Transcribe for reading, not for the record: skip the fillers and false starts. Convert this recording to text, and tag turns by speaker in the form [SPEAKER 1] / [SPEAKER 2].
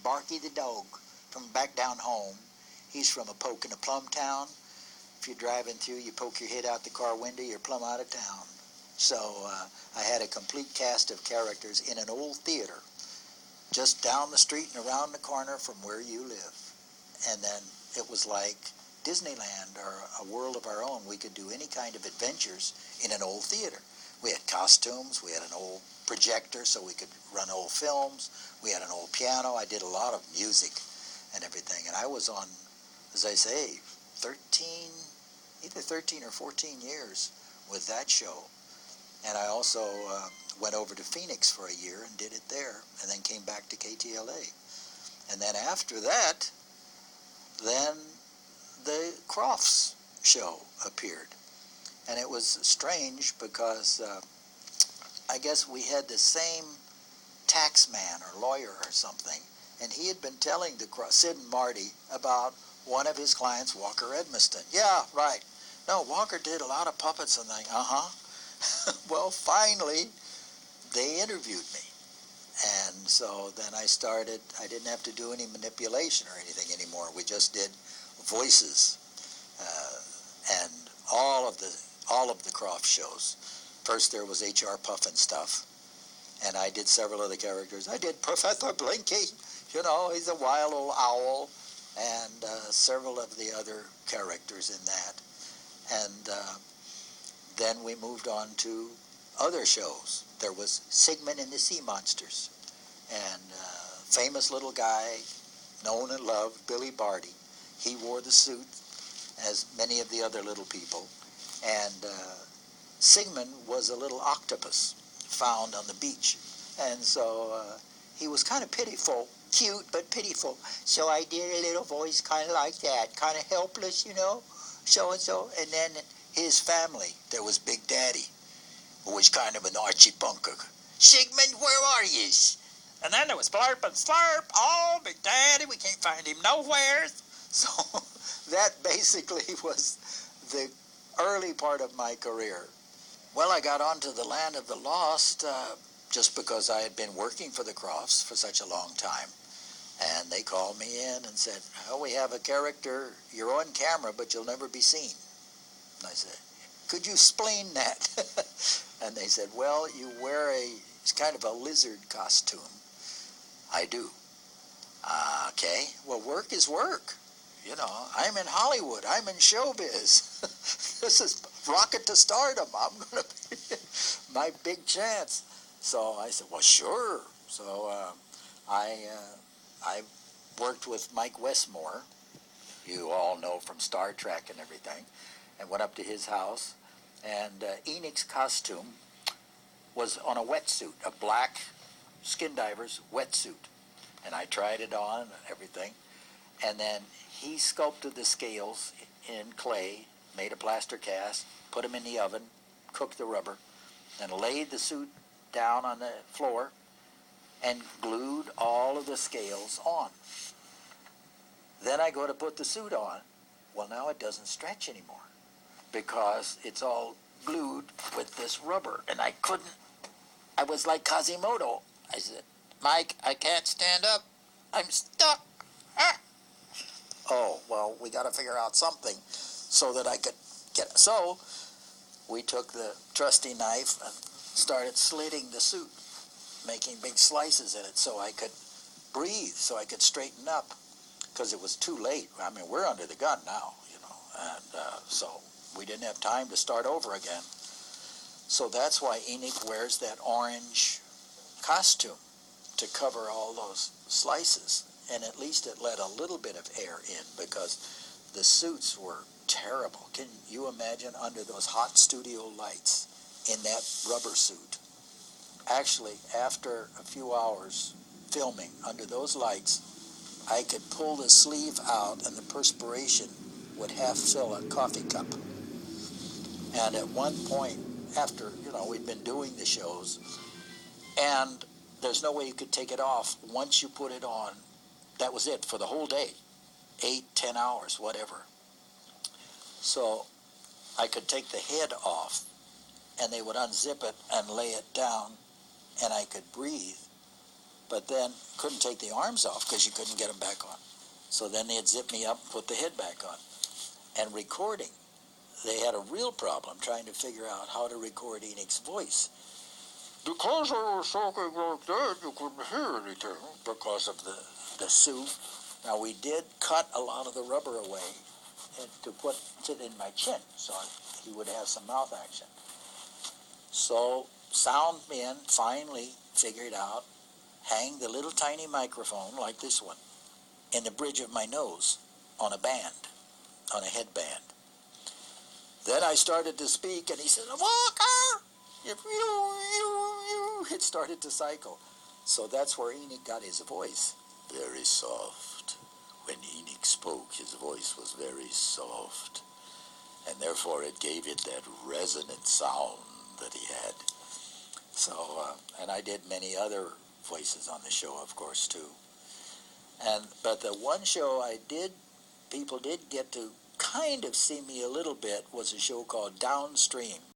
[SPEAKER 1] Barky the dog from back down home. He's from a poke in a plum town. If you're driving through, you poke your head out the car window, you're plumb out of town. So I had a complete cast of characters in an old theater just down the street and around the corner from where you live. And then it was like Disneyland or a world of our own. We could do any kind of adventures in an old theater. We had costumes, we had an old projector so we could run old films, we had an old piano. I did a lot of music and everything. And I was on, as I say, either 13 or 14 years with that show. And I also went over to Phoenix for a year and did it there, and then came back to KTLA. And then after that, then the Kroffts show appeared. And it was strange because I guess we had the same tax man or lawyer or something, and he had been telling Sid and Marty about one of his clients, Walker Edminston. Yeah, right. No, Walker did a lot of puppets and things. Well, finally, they interviewed me. And so then I didn't have to do any manipulation or anything anymore. We just did voices and all of the Kroffts shows. First there was H.R. Puffin stuff, and I did several of the characters. I did Professor Blinky, he's a wild old owl, and several of the other characters in that. And then we moved on to other shows. There was Sigmund and the Sea Monsters, and famous little guy, known and loved, Billy Barty. He wore the suit, as many of the other little people. And Sigmund was a little octopus found on the beach. And so he was kind of pitiful, cute but pitiful. So I did a little voice kind of like that, kind of helpless, so-and-so. And then his family, there was Big Daddy, who was kind of an Archie Bunker. Sigmund, where are yous? And then there was Blurp and Slurp. Oh, Big Daddy, we can't find him nowhere. So that basically was the early part of my career. Well, I got onto the Land of the Lost just because I had been working for the Kroffts for such a long time. And they called me in and said, we have a character, you're on camera, but you'll never be seen. And I said, could you explain that? And they said, well, you wear it's kind of a lizard costume. I do. Okay, well, work is work. I'm in Hollywood. I'm in showbiz. This is rocket to stardom. I'm going to be my big chance. So I said, well, sure. So I worked with Mike Westmore, you all know from Star Trek and everything, and went up to his house. And Eniock's costume was on a wetsuit, a black skin diver's wetsuit. And I tried it on and everything. And then he sculpted the scales in clay, made a plaster cast, put them in the oven, cooked the rubber, and laid the suit down on the floor and glued all of the scales on. Then I go to put the suit on. Well, now it doesn't stretch anymore because it's all glued with this rubber. And I was like Quasimodo. I said, Mike, I can't stand up. I'm stuck. Oh, well, we got to figure out something so that I could get it. So we took the trusty knife and started slitting the suit, making big slices in it so I could breathe, so I could straighten up, because it was too late. I mean, we're under the gun now, and so we didn't have time to start over again. So that's why Eniock wears that orange costume, to cover all those slices. And at least it let a little bit of air in, because the suits were terrible. Can you imagine under those hot studio lights in that rubber suit? Actually, after a few hours filming under those lights, I could pull the sleeve out and the perspiration would half fill a coffee cup. And at one point, after, we'd been doing the shows, and there's no way you could take it off. Once you put it on, that was it for the whole day, 8, 10 hours, whatever. So I could take the head off, and they would unzip it and lay it down, and I could breathe. but then couldn't take the arms off because you couldn't get them back on. So then they'd zip me up and put the head back on. And recording, they had a real problem trying to figure out how to record Eniock's voice. Because I was talking like that, you couldn't hear anything because of the suit. Now, we did cut a lot of the rubber away to put it in my chin so he would have some mouth action. So sound men finally figured out, hang the little tiny microphone like this one in the bridge of my nose on a band, on a headband. Then I started to speak, and he said, Walker! It started to cycle. So that's where Eniock got his voice. Very soft. When Eniock spoke, his voice was very soft. And therefore it gave it that resonant sound that he had. So, and I did many other voices on the show, of course, too. But the one show I did, people did get to kind of see me a little bit, was a show called Downstream.